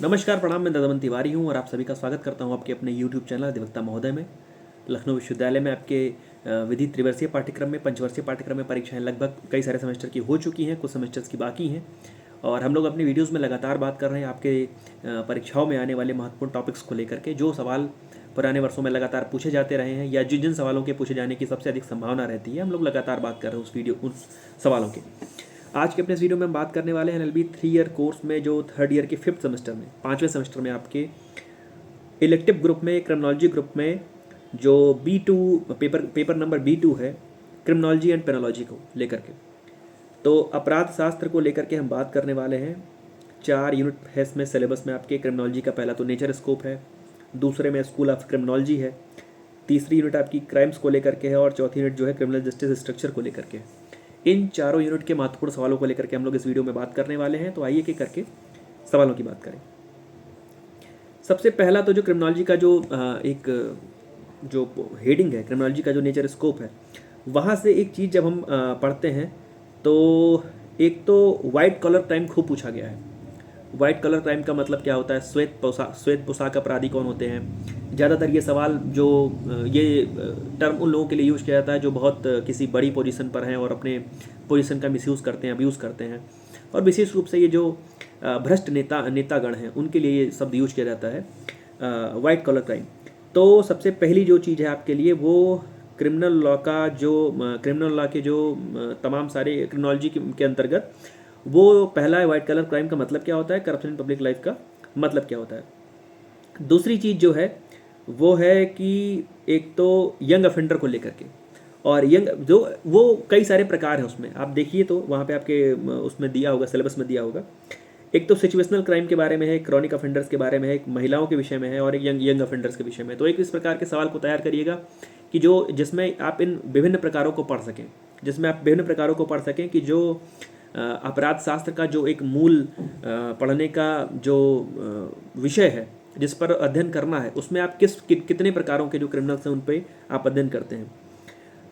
नमस्कार, प्रणाम। मैं ददमन तिवारी हूँ और आप सभी का स्वागत करता हूँ आपके अपने YouTube चैनल अधिवक्ता महोदय में। लखनऊ विश्वविद्यालय में आपके विधि त्रिवर्षीय पाठ्यक्रम में, पंचवर्षीय पाठ्यक्रम में परीक्षाएं लगभग कई सारे सेमेस्टर की हो चुकी हैं, कुछ सेमेस्टर्स की बाकी हैं। और हम लोग अपनी वीडियोज़ में लगातार बात कर रहे हैं आपके परीक्षाओं में आने वाले महत्वपूर्ण टॉपिक्स को लेकर के, जो सवाल पुराने वर्षों में लगातार पूछे जाते रहे हैं या जिन जिन सवालों के पूछे जाने की सबसे अधिक संभावना रहती है, हम लोग लगातार बात कर रहे हैं उस सवालों की। आज के अपने इस वीडियो में हम बात करने वाले हैं एलएलबी 3 ईयर कोर्स में, जो थर्ड ईयर के 5th सेमेस्टर में, 5वें सेमेस्टर में आपके इलेक्टिव ग्रुप में, क्रिमिनोलॉजी ग्रुप में, जो B2 पेपर नंबर B2 है, क्रिमिनोलॉजी एंड पेनोलॉजी को लेकर के। तो अपराध शास्त्र को लेकर के हम बात करने वाले हैं। 4 यूनिट है इसमें सिलेबस में आपके। क्रिमिनोलॉजी का पहला तो नेचर स्कोप है, दूसरे में स्कूल ऑफ क्रिमिनोलॉजी है, तीसरी यूनिट आपकी क्राइम्स को लेकर के है और चौथी यूनिट जो है क्रिमिनल जस्टिस स्ट्रक्चर को लेकर के है। इन चारों यूनिट के महत्वपूर्ण सवालों को लेकर के हम लोग इस वीडियो में बात करने वाले हैं। तो आइए कि करके सवालों की बात करें। सबसे पहला तो जो क्रिमिनोलॉजी का जो हेडिंग है, क्रिमिनोलॉजी का जो नेचर स्कोप है, वहाँ से एक चीज़ जब हम पढ़ते हैं तो एक तो वाइट कलर क्राइम खूब पूछा गया है। वाइट कलर क्राइम का मतलब क्या होता है? श्वेत पोशाक अपराधी कौन होते हैं? ज़्यादातर ये सवाल जो ये टर्म उन लोगों के लिए यूज़ किया जाता है जो बहुत किसी बड़ी पोजीशन पर हैं और अपने पोजीशन का मिसयूज़ करते हैं, अब्यूज़ करते हैं। और विशेष रूप से ये जो भ्रष्ट नेतागण हैं, उनके लिए ये शब्द यूज किया जाता है, वाइट कलर क्राइम। तो सबसे पहली जो चीज़ है आपके लिए, वो क्रिमिनल लॉ के जो तमाम सारे क्रिमिनोलॉजी के अंतर्गत, वो पहला है वाइट कलर क्राइम का मतलब क्या होता है, करप्शन इन पब्लिक लाइफ का मतलब क्या होता है। दूसरी चीज़ जो है वो है कि एक तो यंग अफेंडर को लेकर के, और यंग जो वो कई सारे प्रकार हैं उसमें, आप देखिए तो वहाँ पे आपके उसमें दिया होगा, सिलेबस में दिया होगा। एक तो सिचुएशनल क्राइम के बारे में है, क्रॉनिक अफेंडर्स के बारे में है, एक महिलाओं के विषय में है और एक यंग अफेंडर्स के विषय में। तो एक इस प्रकार के सवाल को तैयार करिएगा कि जिसमें आप इन विभिन्न प्रकारों को पढ़ सकें, कि जो अपराध शास्त्र का जो एक मूल पढ़ने का जो विषय है, जिस पर अध्ययन करना है, उसमें आप कितने प्रकारों के जो क्रिमिनल्स हैं उन पर आप अध्ययन करते हैं।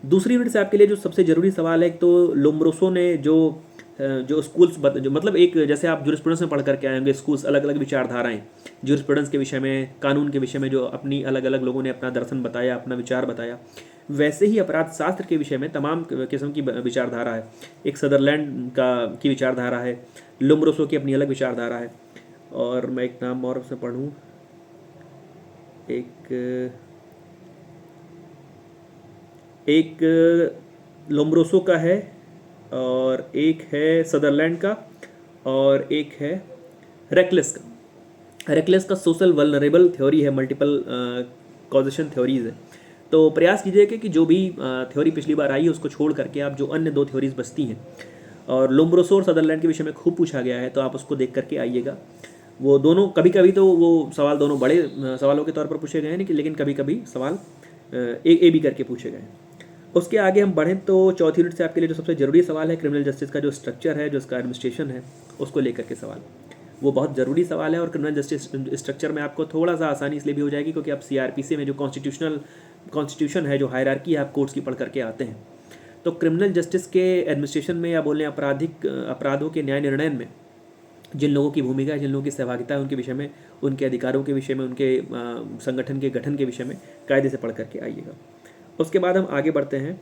दूसरी यूनिट से आपके लिए जो सबसे ज़रूरी सवाल है, तो लोम्ब्रोसो ने जो स्कूल्स जो मतलब एक, जैसे आप जूरिस्प्रूडेंस में पढ़ करके आए होंगे, स्कूल्स अलग अलग विचारधाराएं, जूरिस्प्रूडेंस के विषय में, कानून के विषय में जो अपनी अलग अलग लोगों ने अपना दर्शन बताया, अपना विचार बताया, वैसे ही अपराध शास्त्र के विषय में तमाम किस्म की विचारधारा है। एक सदरलैंड की विचारधारा है, लोम्ब्रोसो की अपनी अलग विचारधारा है, और मैं एक नाम और से पढ़ूँ, एक लोम्ब्रोसो का है और एक है सदरलैंड का और एक है रेकलेस का सोशल वल्नरेबल थ्योरी है, मल्टीपल कॉजेशन थ्योरीज है। तो प्रयास कीजिएगा कि जो भी थ्योरी पिछली बार आई है उसको छोड़ करके आप जो अन्य 2 थ्योरीज बचती हैं, और लोम्ब्रोसो और सदरलैंड के विषय में खूब पूछा गया है, तो आप उसको देख करके आइएगा। वो दोनों कभी कभी तो वो सवाल दोनों बड़े सवालों के तौर पर पूछे गए हैं, लेकिन कभी कभी सवाल ए बी करके पूछे गए हैं। उसके आगे हम बढ़ें तो चौथी यूनिट से आपके लिए जो सबसे ज़रूरी सवाल है, क्रिमिनल जस्टिस का जो स्ट्रक्चर है, जो इसका एडमिनिस्ट्रेशन है, उसको लेकर के सवाल, वो बहुत ज़रूरी सवाल है। और क्रिमिनल जस्टिस स्ट्रक्चर में आपको थोड़ा सा आसानी इसलिए भी हो जाएगी क्योंकि आप CRPC में जो कॉन्स्टिट्यूशन है, जो हायरार्की है, आप कोर्ट्स की पढ़ करके आते हैं। तो क्रिमिनल जस्टिस के एडमिनिस्ट्रेशन में, या बोलें अपराधों के न्याय निर्णय में जिन लोगों की भूमिका है, जिन लोगों की सहभागिता है, उनके विषय में, उनके अधिकारों के विषय में, उनके संगठन के गठन के विषय में कायदे से पढ़ करके आइएगा। उसके बाद हम आगे बढ़ते हैं।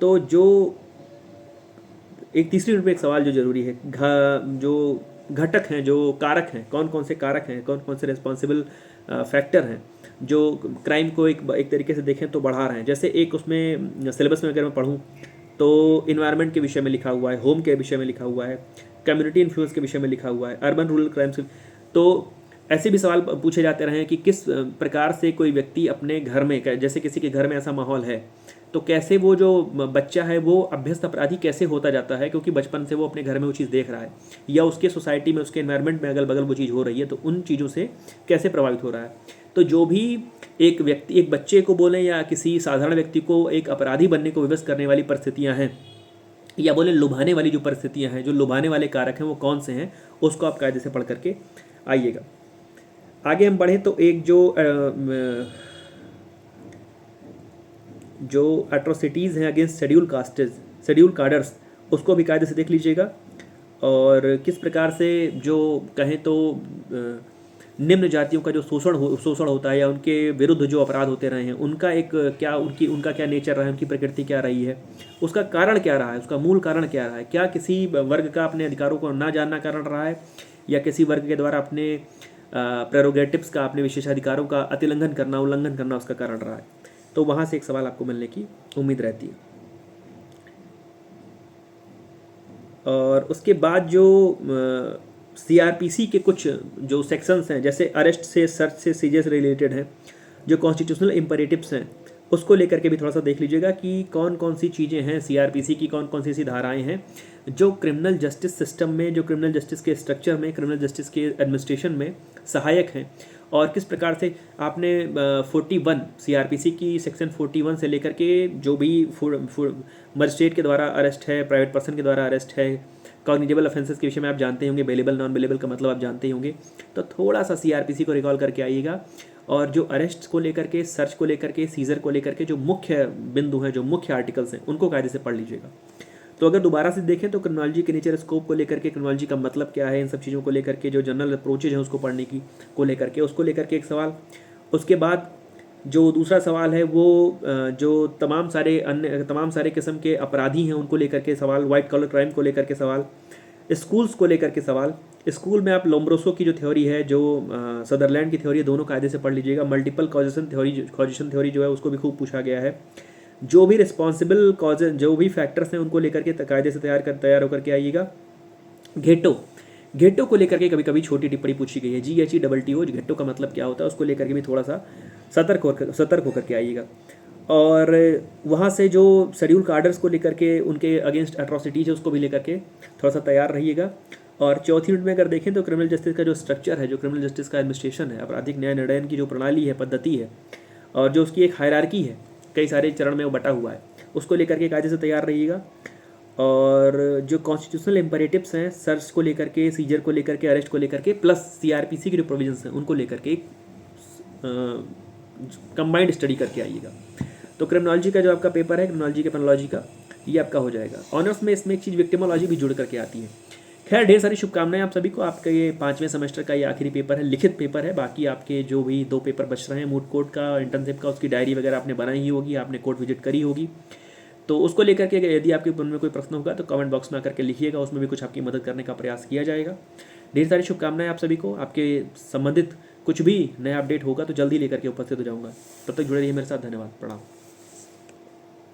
तो जो एक तीसरी यूनिट में एक सवाल जो जरूरी है, जो घटक हैं, जो कारक हैं, कौन कौन से कारक हैं, कौन कौन से रिस्पॉन्सिबल फैक्टर हैं जो क्राइम को एक तरीके से देखें तो बढ़ा रहे हैं। जैसे एक उसमें सिलेबस में अगर मैं पढ़ूँ तो इन्वायरमेंट के विषय में लिखा हुआ है, होम के विषय में लिखा हुआ है, कम्युनिटी इन्फ्लुएंस के विषय में लिखा हुआ है, अर्बन रूरल क्राइम्स। तो ऐसे भी सवाल पूछे जाते रहे हैं कि किस प्रकार से कोई व्यक्ति अपने घर में, जैसे किसी के घर में ऐसा माहौल है, तो कैसे वो जो बच्चा है वो अभ्यस्त अपराधी कैसे होता जाता है, क्योंकि बचपन से वो अपने घर में वो चीज़ देख रहा है, या उसके सोसाइटी में, उसके एनवायरनमेंट में अगल बगल वो चीज़ हो रही है, तो उन चीज़ों से कैसे प्रभावित हो रहा है। तो जो भी एक व्यक्ति, एक बच्चे को बोलें या किसी साधारण व्यक्ति को एक अपराधी बनने को विवश करने वाली परिस्थितियाँ हैं, या बोले लुभाने वाली जो परिस्थितियाँ हैं, जो लुभाने वाले कारक हैं, वो कौन से हैं, उसको आप कायदे से पढ़ करके आइएगा। आगे हम बढ़ें तो एक जो एट्रोसिटीज़ हैं अगेंस्ट शेड्यूल काडर्स, उसको भी कायदे से देख लीजिएगा। और किस प्रकार से, जो कहें तो निम्न जातियों का जो शोषण होता है या उनके विरुद्ध जो अपराध होते रहे हैं उनका एक क्या उनका क्या नेचर रहा है, उनकी प्रकृति क्या रही है, उसका कारण क्या रहा है, उसका मूल कारण क्या रहा है, क्या किसी वर्ग का अपने अधिकारों को ना जानना कारण रहा है या किसी वर्ग के द्वारा अपने प्रेरोगेटिव्स का, अपने विशेषाधिकारों का उल्लंघन करना उसका कारण रहा है। तो वहाँ से एक सवाल आपको मिलने की उम्मीद रहती है। और उसके बाद जो सीआरपीसी के कुछ जो सेक्शंस हैं, जैसे अरेस्ट से, सर्च से, सीजे से रिलेटेड हैं, जो कॉन्स्टिट्यूशनल इम्परेटिव्स हैं, उसको लेकर के भी थोड़ा सा देख लीजिएगा कि कौन कौन सी चीज़ें हैं सीआरपीसी की, कौन कौन सी ऐसी धाराएं हैं जो क्रिमिनल जस्टिस सिस्टम में, जो क्रिमिनल जस्टिस के स्ट्रक्चर में, क्रिमिनल जस्टिस के एडमिनिस्ट्रेशन में सहायक हैं, और किस प्रकार से आपने 41 सीआरपीसी की सेक्शन 41 से लेकर के जो भी मजिस्ट्रेट के द्वारा अरेस्ट है, प्राइवेट पर्सन के द्वारा अरेस्ट है, कॉग्निजेबल ऑफेंसेस के विषय में आप जानते होंगे, बेलेबल नॉन बेलेबल का मतलब आप जानते ही होंगे। तो थोड़ा सा सीआरपीसी को रिकॉल करके आइएगा, और जो अरेस्ट को लेकर के, सर्च को लेकर के, सीजर को लेकर के जो मुख्य बिंदु हैं, जो मुख्य आर्टिकल्स हैं, उनको कायदे से पढ़ लीजिएगा। तो अगर दोबारा से देखें तो क्रिमिनोलॉजी के नेचर स्कोप को लेकर के, क्रिमिनोलॉजी का मतलब क्या है, इन सब चीज़ों को लेकर के जो जनरल अप्रोचेज हैं उसको पढ़ने की को लेकर के, उसको लेकर के एक सवाल। उसके बाद जो दूसरा सवाल है वो जो तमाम सारे किस्म के अपराधी हैं उनको लेकर के सवाल, वाइट कॉलर क्राइम को लेकर के सवाल, स्कूल्स को लेकर के सवाल। स्कूल में आप लोम्ब्रोसो की जो थ्योरी है, जो सदरलैंड की थ्योरी है, दोनों कायदे से पढ़ लीजिएगा। मल्टीपल कॉजेशन थ्योरी जो है उसको भी खूब पूछा गया है। जो भी रिस्पॉन्सिबल कॉज, जो भी फैक्टर्स हैं उनको लेकर के कायदे से तैयार होकर के आइएगा। घेटो को लेकर के कभी कभी छोटी टिप्पणी पूछी गई है, GHETTO, घेटो का मतलब क्या होता है, उसको लेकर के भी थोड़ा सा सतर्क होकर के आइएगा। और वहाँ से जो शेड्यूल कार्डर्स को लेकर के उनके अगेंस्ट एट्रॉसिटीज है उसको भी लेकर के थोड़ा सा तैयार रहिएगा। और चौथी यूनिट में अगर देखें तो क्रिमिनल जस्टिस का जो स्ट्रक्चर है, जो क्रिमिनल जस्टिस का एडमिनिस्ट्रेशन है, आपराधिक न्याय निर्णयन की जो प्रणाली है, पद्धति है, और जो उसकी एक हायरार्की है, कई सारे चरण में वो बटा हुआ है, उसको लेकर के कायदे से तैयार रहिएगा। और जो कॉन्स्टिट्यूशनल इम्परेटिव्स हैं, सर्च को लेकर के, सीजर को लेकर के, अरेस्ट को लेकर के, प्लस सीआरपीसी के जो प्रोविजंस हैं उनको लेकर के कंबाइंड स्टडी करके आइएगा। तो क्रिमिनोलॉजी का जो आपका पेपर है, क्रिमिनोलॉजी के पेनोलॉजी का, ये आपका हो जाएगा। ऑनर्स में इसमें एक चीज़ विक्टिमोलॉजी भी जुड़ करके आती है। खैर, ढेर सारी शुभकामनाएं आप सभी को। आपका ये 5वें सेमेस्टर का ये आखिरी पेपर है, लिखित पेपर है। बाकी आपके जो भी 2 पेपर बच रहे हैं, मूट कोर्ट का, इंटर्नशिप का, उसकी डायरी वगैरह आपने बनाई ही होगी, आपने कोर्ट विजिट करी होगी। तो उसको लेकर के यदि आपके मन में कोई प्रश्न होगा तो कमेंट बॉक्स में आकर के लिखिएगा, उसमें भी कुछ आपकी मदद करने का प्रयास किया जाएगा। ढेर सारी शुभकामनाएं आप सभी को। आपके संबंधित कुछ भी नया अपडेट होगा तो जल्दी लेकर के उपस्थित हो जाऊँगा। तब तक जुड़े रहिए मेरे साथ। धन्यवाद, प्रणाम।